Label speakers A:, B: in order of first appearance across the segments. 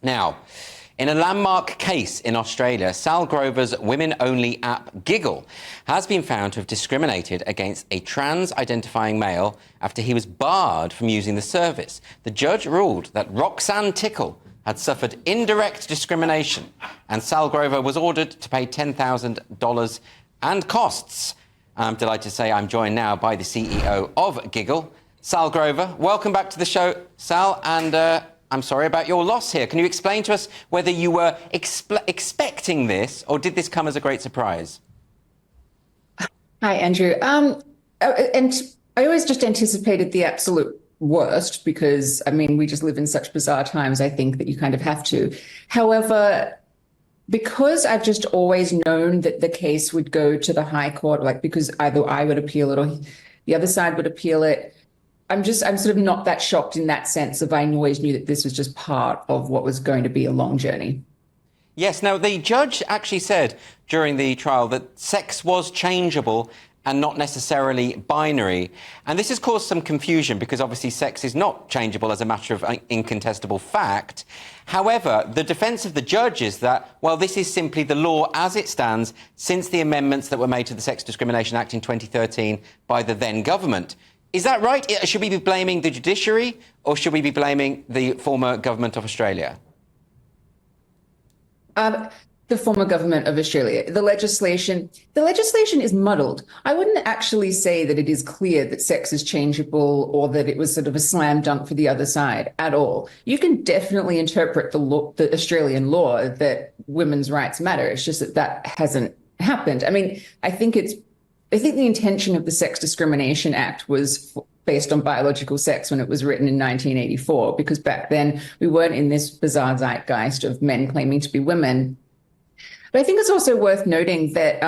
A: Now, in a landmark case in Australia, Sal Grover's women-only app Giggle has been found to have discriminated against a trans-identifying male after he was barred from using the service. The judge ruled that Roxanne Tickle had suffered indirect discrimination, and Sal Grover was ordered to pay $10,000 and costs. I'm delighted to say I'm joined now by the CEO of Giggle, Sal Grover. Welcome back to the show, Sal, and I'm sorry about your loss here. Can you explain to us whether you were expecting this, or did this come as a great surprise?
B: Hi, Andrew. And I always just anticipated the absolute worst because, I mean, we just live in such bizarre times, I think, that you kind of have to. However, because I've just always known that the case would go to the High Court, like because either I would appeal it or the other side would appeal it, I'm sort of not that shocked in that sense of I always knew that this was just part of what was going to be a long journey.
A: Yes. Now, the judge actually said during the trial that sex was changeable and not necessarily binary. And this has caused some confusion because obviously sex is not changeable as a matter of incontestable fact. However, the defence of the judge is that, well, this is simply the law as it stands since the amendments that were made to the Sex Discrimination Act in 2013 by the then government. Is that right? Should we be blaming the judiciary or should we be blaming the former government of Australia?
B: The former government of Australia. The legislation is muddled. I wouldn't actually say that it is clear that sex is changeable or that it was sort of a slam dunk for the other side at all. You can definitely interpret the Australian law that women's rights matter. It's just that hasn't happened. I mean, I think the intention of the Sex Discrimination Act was based on biological sex when it was written in 1984, because back then we weren't in this bizarre zeitgeist of men claiming to be women. But I think it's also worth noting that,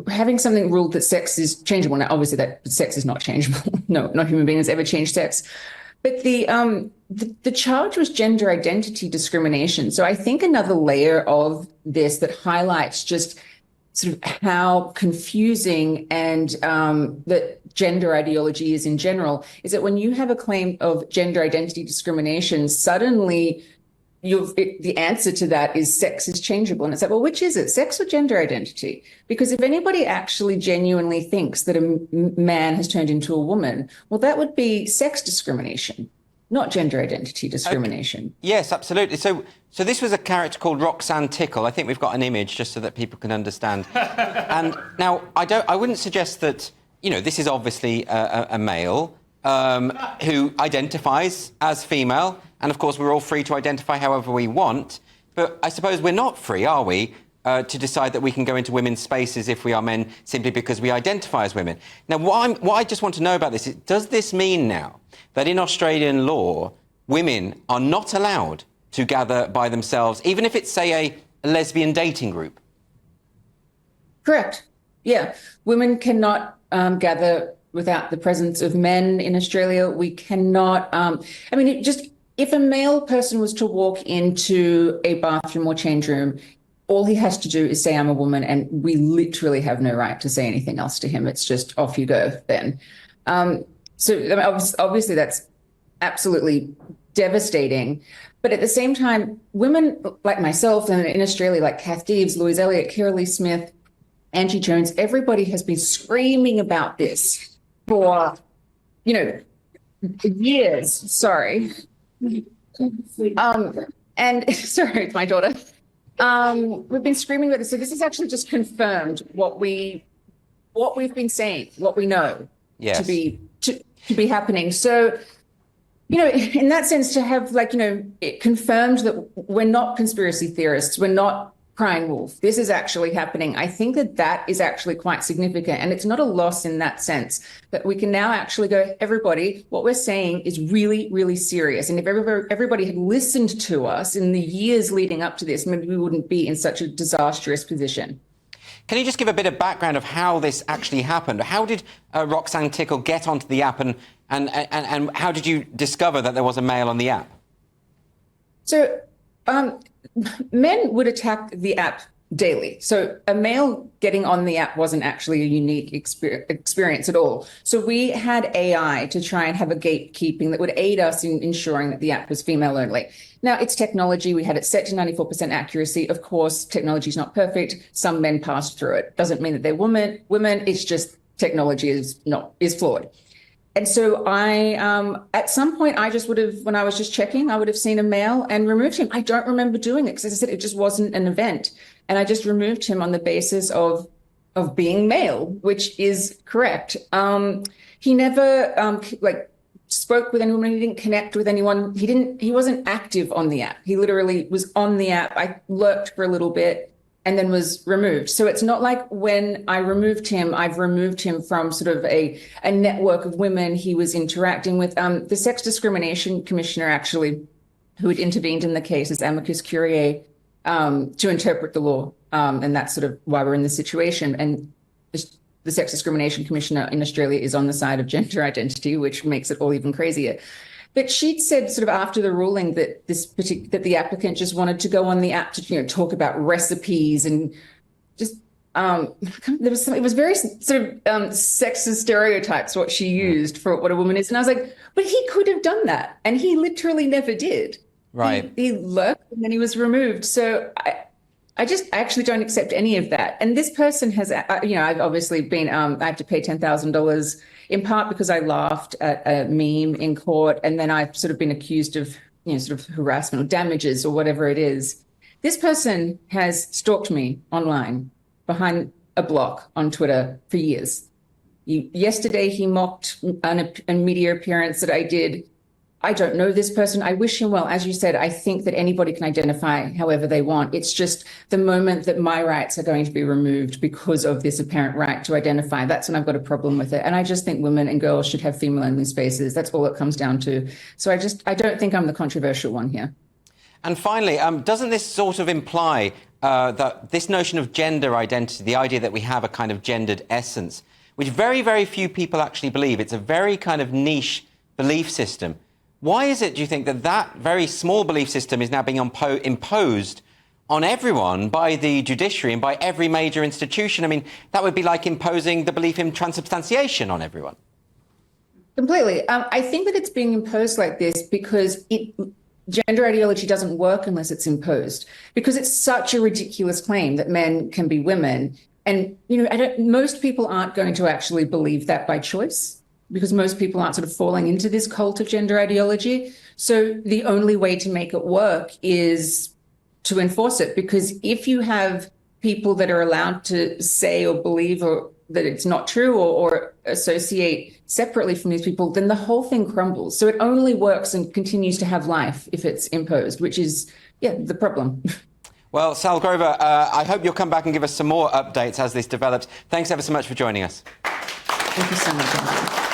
B: having something ruled that sex is changeable. Now, obviously, that sex is not changeable. No human being has ever changed sex. But the charge was gender identity discrimination. So I think another layer of this that highlights just sort of how confusing and that gender ideology is in general is that when you have a claim of gender identity discrimination, suddenly the answer to that is sex is changeable. And it's like, well, which is it, sex or gender identity? Because if anybody actually genuinely thinks that a man has turned into a woman, well, that would be sex discrimination, not gender identity discrimination.
A: Okay. Yes, absolutely. So this was a character called Roxanne Tickle. I think we've got an image just so that people can understand. And now, I wouldn't suggest that, this is obviously a male who identifies as female. And of course, we're all free to identify however we want. But I suppose we're not free, are we, to decide that we can go into women's spaces if we are men simply because we identify as women. Now, what I just want to know about this is, does this mean now that in Australian law, women are not allowed to gather by themselves, even if it's, say, a lesbian dating group?
B: Correct. Yeah. Women cannot gather without the presence of men in Australia. We cannot, if a male person was to walk into a bathroom or change room, all he has to do is say, I'm a woman, and we literally have no right to say anything else to him. It's just off you go then. Obviously that's absolutely devastating. But at the same time, women like myself and in Australia, like Kath Deves, Louise Elliott, Kira Lee Smith, Angie Jones, everybody has been screaming about this for, years. Sorry. And sorry, it's my daughter. We've been screaming about this. So this has actually just confirmed what we've been saying, what we know to be happening. So, in that sense, to have it confirmed that we're not conspiracy theorists, we're not crying wolf. This is actually happening. I think that is actually quite significant. And it's not a loss in that sense, that we can now actually go, everybody, what we're saying is really, really serious. And if everybody had listened to us in the years leading up to this, maybe we wouldn't be in such a disastrous position.
A: Can you just give a bit of background of how this actually happened? How did Roxanne Tickle get onto the app, and how did you discover that there was a male on the app?
B: So men would attack the app daily. So a male getting on the app wasn't actually a unique experience at all. So we had AI to try and have a gatekeeping that would aid us in ensuring that the app was female only. Now, it's technology. We had it set to 94% accuracy. Of course, technology is not perfect. Some men passed through it. Doesn't mean that they're women. It's just technology is flawed. And so at some point, I just would have, when I was just checking, I would have seen a male and removed him. I don't remember doing it because, as I said, it just wasn't an event. And I just removed him on the basis of being male, which is correct. He never spoke with anyone. He didn't connect with anyone. He wasn't active on the app. He literally was on the app. I lurked for a little bit and then was removed. So it's not like when I removed him, I've removed him from sort of a network of women he was interacting with. The Sex Discrimination Commissioner, actually, who had intervened in the case as amicus curiae to interpret the law. And that's sort of why we're in this situation. And the Sex Discrimination Commissioner in Australia is on the side of gender identity, which makes it all even crazier. But she'd said sort of after the ruling that that the applicant just wanted to go on the app to talk about recipes and just it was very sort of sexist stereotypes what she used for what a woman is. And I was like, but he could have done that, and he literally never did.
A: Right.
B: He lurked and then he was removed. So I actually don't accept any of that. And this person has, I've obviously been, I have to pay $10,000 in part because I laughed at a meme in court. And then I've sort of been accused of, sort of harassment or damages or whatever it is. This person has stalked me online behind a block on Twitter for years. Yesterday, he mocked a media appearance that I did. I don't know this person. I wish him well. As you said, I think that anybody can identify however they want. It's just the moment that my rights are going to be removed because of this apparent right to identify, that's when I've got a problem with it. And I just think women and girls should have female-only spaces. That's all it comes down to. So I don't think I'm the controversial one here.
A: And finally, doesn't this sort of imply that this notion of gender identity, the idea that we have a kind of gendered essence, which very, very few people actually believe, it's a very kind of niche belief system. Why is it, do you think, that very small belief system is now being imposed on everyone by the judiciary and by every major institution? I mean, that would be like imposing the belief in transubstantiation on everyone.
B: Completely. I think that it's being imposed like this because gender ideology doesn't work unless it's imposed, because it's such a ridiculous claim that men can be women. And, most people aren't going to actually believe that by choice, because most people aren't sort of falling into this cult of gender ideology. So the only way to make it work is to enforce it, because if you have people that are allowed to say or believe or that it's not true or associate separately from these people, then the whole thing crumbles. So it only works and continues to have life if it's imposed, which is, the problem.
A: Well, Sal Grover, I hope you'll come back and give us some more updates as this develops. Thanks ever so much for joining us.
B: Thank you so much, Anthony.